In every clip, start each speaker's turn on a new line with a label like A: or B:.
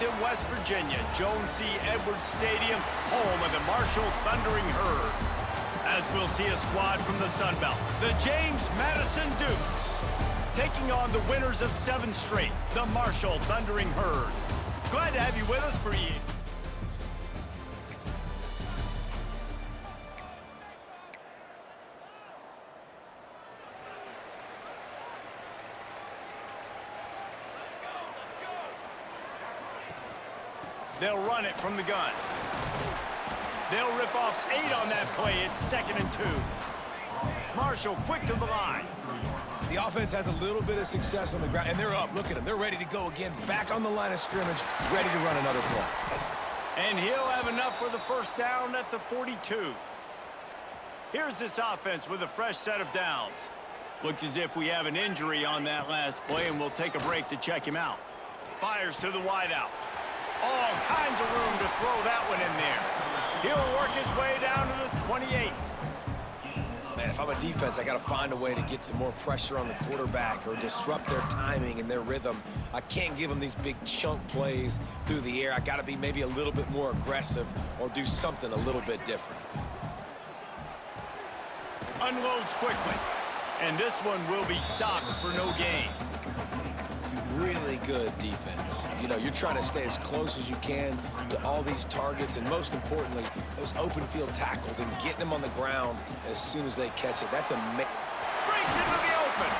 A: Arlington, West Virginia, Jones C. Edwards Stadium, home of the Marshall Thundering Herd. As we'll see a squad from the Sun Belt, the James Madison Dukes, taking on the winners of 7 straight, the Marshall Thundering Herd. Glad to have you with us for you. They'll run it from the gun. They'll rip off 8 on that play. It's 2nd and 2. Marshall quick to the line.
B: The offense has a little bit of success on the ground, and they're up. Look at them. They're ready to go again. Back on the line of scrimmage, ready to run another play.
A: And he'll have enough for the first down at the 42. Here's this offense with a fresh set of downs. Looks as if we have an injury on that last play, and we'll take a break to check him out. Fires to the wideout. All kinds of room to throw that one in there. He'll work his way down to the 28.
B: Man, if I'm a defense, I got to find a way to get some more pressure on the quarterback or disrupt their timing and their rhythm. I can't give them these big chunk plays through the air. I got to be maybe a little bit more aggressive or do something a little bit different.
A: Unloads quickly. And this one will be stopped for no gain.
B: Really good defense. You know, you're trying to stay as close as you can to all these targets, and most importantly, those open field tackles and getting them on the ground as soon as they catch it. That's amazing.
A: Breaks into the open.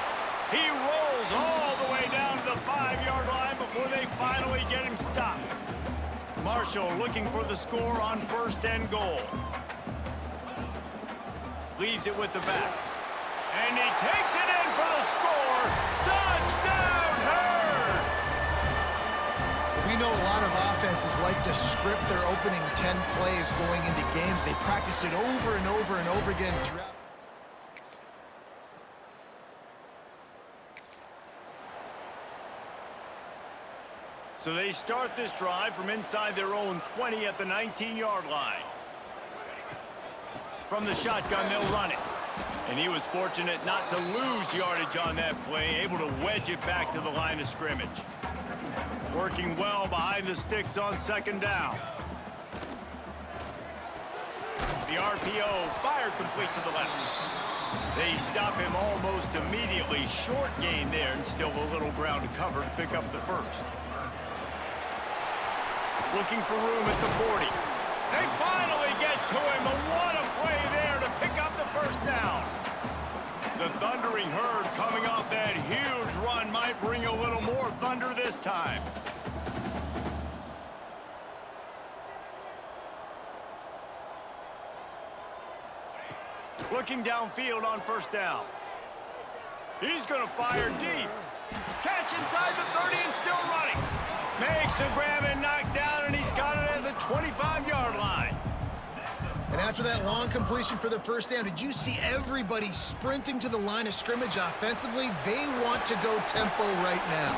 A: He rolls all the way down to the 5-yard line before they finally get him stopped. Marshall looking for the score on 1st and goal. Leaves it with the back. And he takes it in for the score. Touchdown!
C: We know a lot of offenses like to script their opening 10 plays going into games. They practice it over and over and over again throughout.
A: So they start this drive from inside their own 20 at the 19-yard line. From the shotgun, they'll run it. And he was fortunate not to lose yardage on that play, able to wedge it back to the line of scrimmage. Working well behind the sticks on 2nd down. The RPO fired complete to the left. They stop him almost immediately. Short gain there and still a little ground to cover to pick up the first. Looking for room at the 40. They finally get to him, and what a play there to pick up the first down. The Thundering Herd coming off that huge run might bring a little more thunder this time. Looking downfield on 1st down. He's going to fire deep. Catch inside the 30 and still running. Makes the grab and knock down, and he's got it at the 25-yard line.
C: And after that long completion for the first down, did you see everybody sprinting to the line of scrimmage offensively? They want to go tempo right now.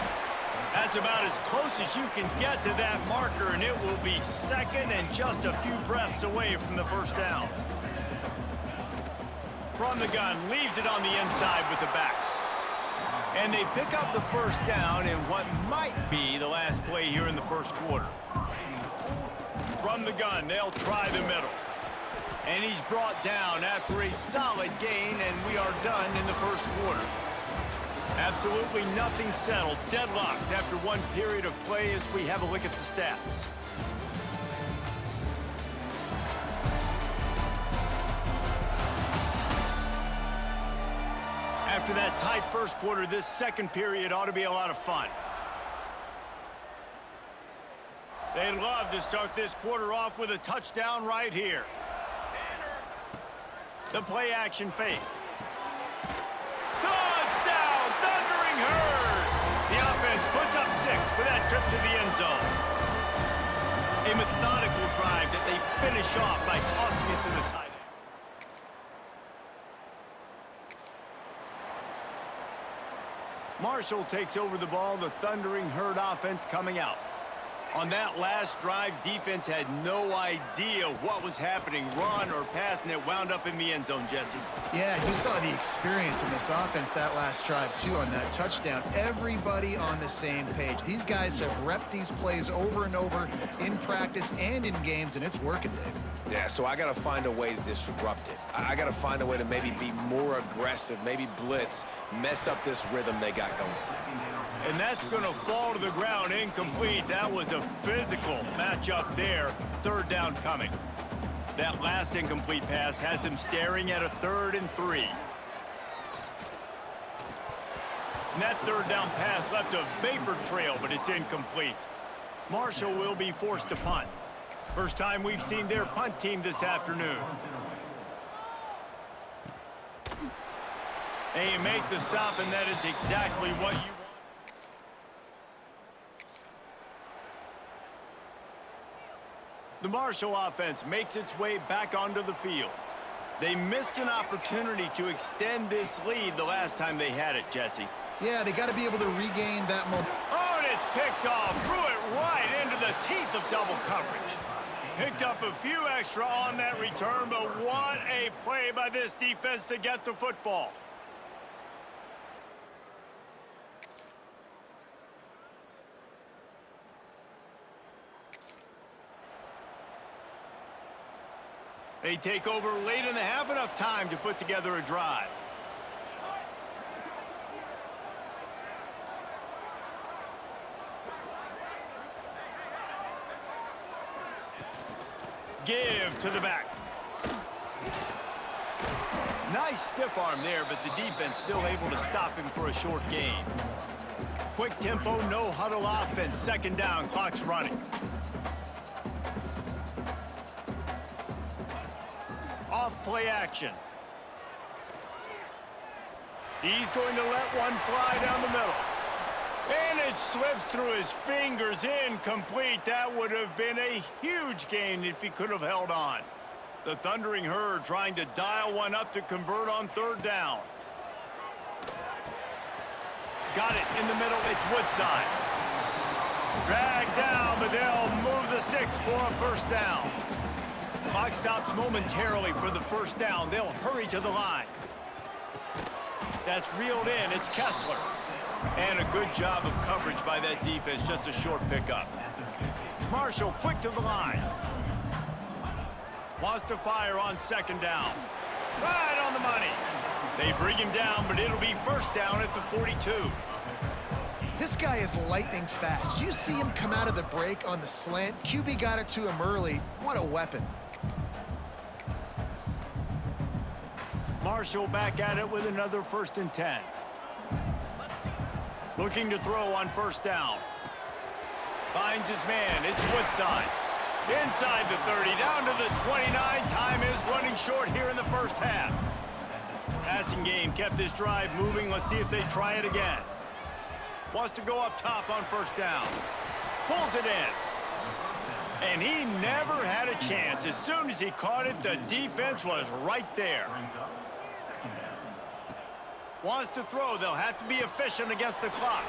A: That's about as close as you can get to that marker, and it will be 2nd and just a few breaths away from the first down. From the gun, leaves it on the inside with the back. And they pick up the first down in what might be the last play here in the first quarter. From the gun, they'll try the middle. And he's brought down after a solid gain, and we are done in the first quarter. Absolutely nothing settled, deadlocked after one period of play as we have a look at the stats. After that tight first quarter, this second period ought to be a lot of fun. They'd love to start this quarter off with a touchdown right here. The play action fake. Touchdown, Thundering Herd! The offense puts up 6 with that trip to the end zone. A methodical drive that they finish off by tossing it to the tight end. Marshall takes over the ball, the Thundering Herd offense coming out. On that last drive, defense had no idea what was happening, run or pass, and it wound up in the end zone, Jesse.
C: Yeah, you saw the experience in this offense that last drive, too, on that touchdown. Everybody on the same page. These guys have repped these plays over and over in practice and in games, and it's working, Dave.
B: Yeah, so I got to find a way to disrupt it. I got to find a way to maybe be more aggressive, maybe blitz, mess up this rhythm they got going.
A: And that's going to fall to the ground incomplete. That was a physical matchup there. Third down coming. That last incomplete pass has him staring at a 3rd and 3. And that third down pass left a vapor trail, but it's incomplete. Marshall will be forced to punt. First time we've seen their punt team this afternoon. They make the stop, and that is exactly what you want. The Marshall offense makes its way back onto the field. They missed an opportunity to extend this lead the last time they had it, Jesse.
C: Yeah, they got to be able to regain that momentum.
A: Oh, and it's picked off. Threw it right into the teeth of double coverage. Picked up a few extra on that return, but what a play by this defense to get the football. They take over late and have enough time to put together a drive. Give to the back. Nice stiff arm there, but the defense still able to stop him for a short gain. Quick tempo, no huddle offense. Second down, clock's running. Off play action. He's going to let one fly down the middle. And it slips through his fingers, incomplete. That would have been a huge gain if he could have held on. The Thundering Herd trying to dial one up to convert on third down. Got it in the middle, it's Woodside. Dragged down, but they'll move the sticks for a first down. Clock stops momentarily for the first down. They'll hurry to the line. That's reeled in. It's Kessler. And a good job of coverage by that defense. Just a short pickup. Marshall quick to the line. Wants to fire on second down. Right on the money. They bring him down, but it'll be first down at the 42.
C: This guy is lightning fast. You see him come out of the break on the slant. QB got it to him early. What a weapon.
A: Marshall back at it with another 1st and 10. Looking to throw on first down. Finds his man. It's Woodside. Inside the 30, down to the 29. Time is running short here in the first half. Passing game kept this drive moving. Let's see if they try it again. Wants to go up top on first down. Pulls it in. And he never had a chance. As soon as he caught it, the defense was right there. Wants to throw. They'll have to be efficient against the clock.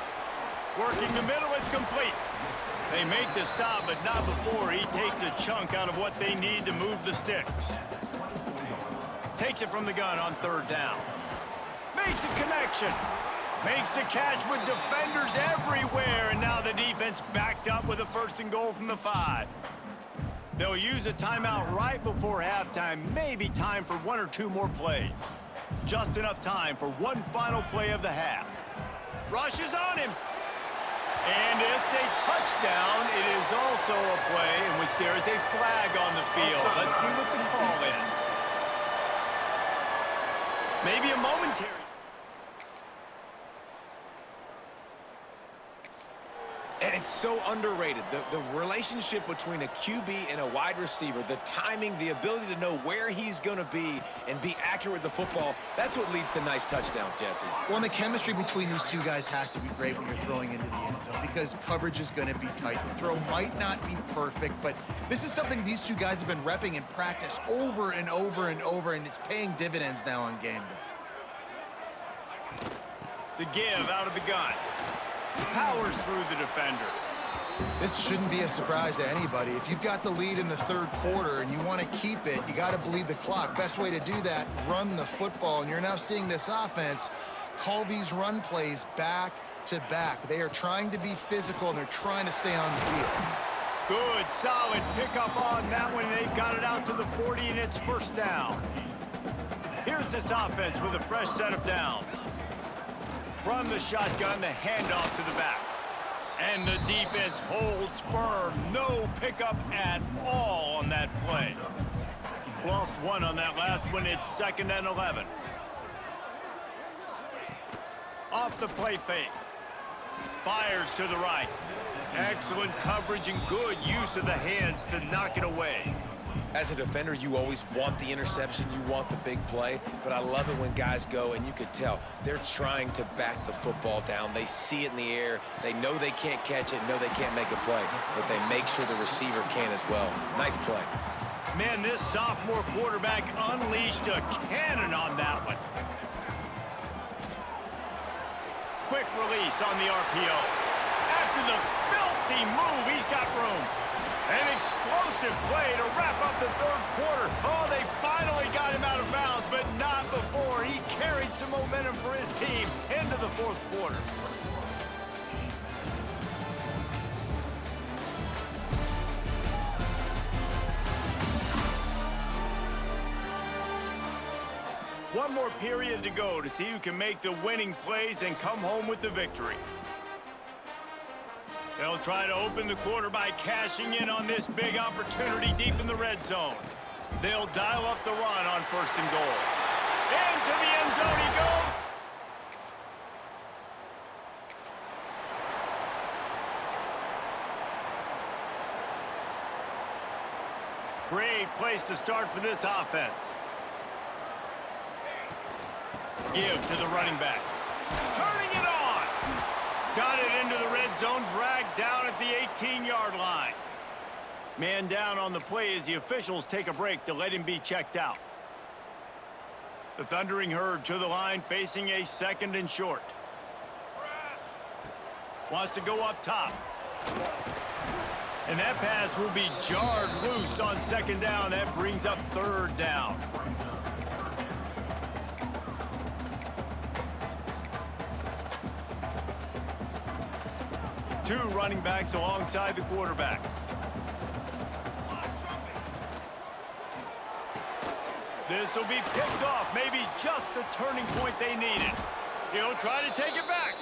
A: Working the middle, it's complete. They make the stop, but not before he takes a chunk out of what they need to move the sticks. Takes it from the gun on third down. Makes a connection. Makes a catch with defenders everywhere, and now the defense backed up with a 1st and goal from the 5. They'll use a timeout right before halftime. Maybe time for 1 or 2 more plays. Just enough time for one final play of the half. Rushes on him. And it's a touchdown. It is also a play in which there is a flag on the field. Let's see what the call is. Maybe a momentary.
B: And it's so underrated. The relationship between a QB and a wide receiver, the timing, the ability to know where he's going to be and be accurate with the football, that's what leads to nice touchdowns, Jesse.
C: Well, and the chemistry between these two guys has to be great when you're throwing into the end zone because coverage is going to be tight. The throw might not be perfect, but this is something these two guys have been repping in practice over and over and over, and it's paying dividends now on game day.
A: The give out of the gun. Powers through the defender.
C: This shouldn't be a surprise to anybody. If you've got the lead in the third quarter and you want to keep it, you got to bleed the clock. Best way to do that, run the football. And you're now seeing this offense call these run plays back to back. They are trying to be physical, and they're trying to stay on the field.
A: Good, solid pickup on that one. They've got it out to the 40, and it's first down. Here's this offense with a fresh set of downs. From the shotgun, the handoff to the back. And the defense holds firm. No pickup at all on that play. Lost one on that last one. It's 2nd and 11. Off the play fake. Fires to the right. Excellent coverage and good use of the hands to knock it away.
B: As a defender, you always want the interception, you want the big play, but I love it when guys go, and you can tell they're trying to bat the football down. They see it in the air. They know they can't catch it, know they can't make a play, but they make sure the receiver can as well. Nice play.
A: Man, this sophomore quarterback unleashed a cannon on that one. Quick release on the RPO. After the filthy move, he's got room. An explosive play to wrap up the third quarter. Oh, they finally got him out of bounds, but not before. He carried some momentum for his team into the fourth quarter. One more period to go to see who can make the winning plays and come home with the victory. They'll try to open the quarter by cashing in on this big opportunity deep in the red zone. They'll dial up the run on 1st and goal. Into the end zone he goes. Great place to start for this offense. Give to the running back. Turning it on. Got it into the red zone, dragged down at the 18-yard line. Man down on the play as the officials take a break to let him be checked out. The Thundering Herd to the line, facing a 2nd and short. Wants to go up top. And that pass will be jarred loose on 2nd down. That brings up 3rd down. Two running backs alongside the quarterback. This will be picked off. Maybe just the turning point they needed. He'll try to take it back.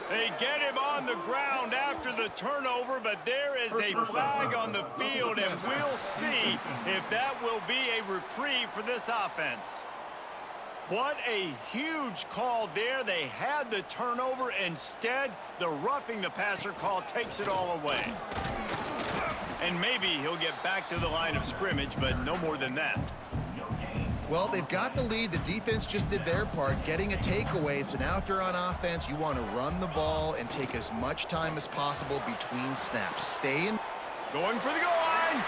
A: They get him on the ground after the turnover, but there is a flag on the field, and we'll see if that will be a reprieve for this offense. What a huge call there. They had the turnover. Instead, the roughing the passer call takes it all away. And maybe he'll get back to the line of scrimmage, but no more than that.
C: Well, they've got the lead. The defense just did their part, getting a takeaway. So now if you're on offense, you want to run the ball and take as much time as possible between snaps. Stay in.
A: Going for the goal line.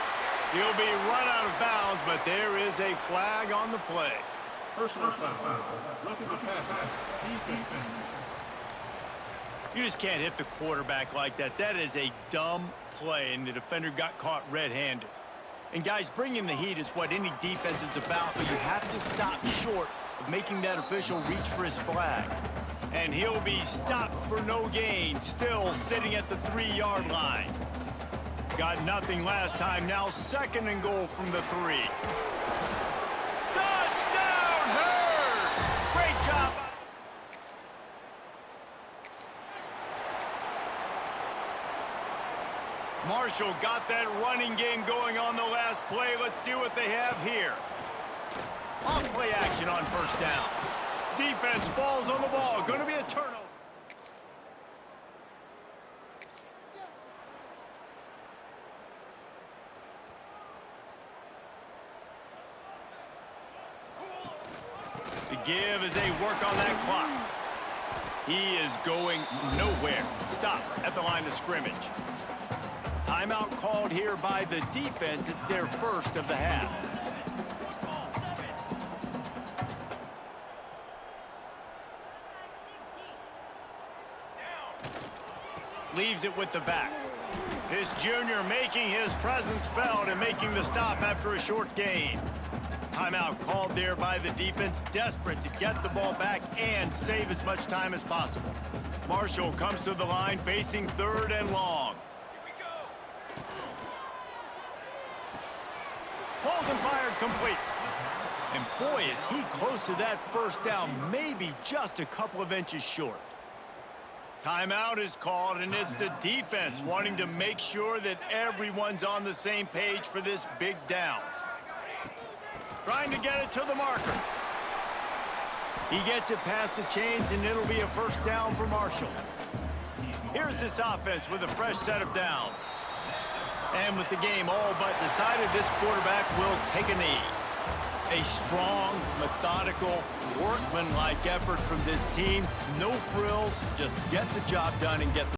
A: He'll be run out of bounds, but there is a flag on the play.
D: Personal foul. Roughing the passer. Defense.
A: You just can't hit the quarterback like that. That is a dumb play, and the defender got caught red-handed. And guys, bringing the heat is what any defense is about, but you have to stop short of making that official reach for his flag. And he'll be stopped for no gain, still sitting at the 3-yard line. Got nothing last time, now 2nd and goal from the 3. Touchdown, Herd! Great job. Marshall got that running game going on the last play. Let's see what they have here. Off-play action on 1st down. Defense falls on the ball. Going to be a turnover. The give as they work on that clock. He is going nowhere. Stop at the line of scrimmage. Timeout called here by the defense. It's their first of the half. Leaves it with the back. This junior making his presence felt and making the stop after a short gain. Timeout called there by the defense, desperate to get the ball back and save as much time as possible. Marshall comes to the line facing 3rd and long. Pulls and fired complete. And boy, is he close to that first down, maybe just a couple of inches short. Timeout is called, and it's the defense wanting to make sure that everyone's on the same page for this big down. Trying to get it to the marker. He gets it past the chains, and it'll be a first down for Marshall. Here's this offense with a fresh set of downs. And with the game all but decided, this quarterback will take a knee. A strong, methodical, workmanlike effort from this team. No frills, just get the job done and get the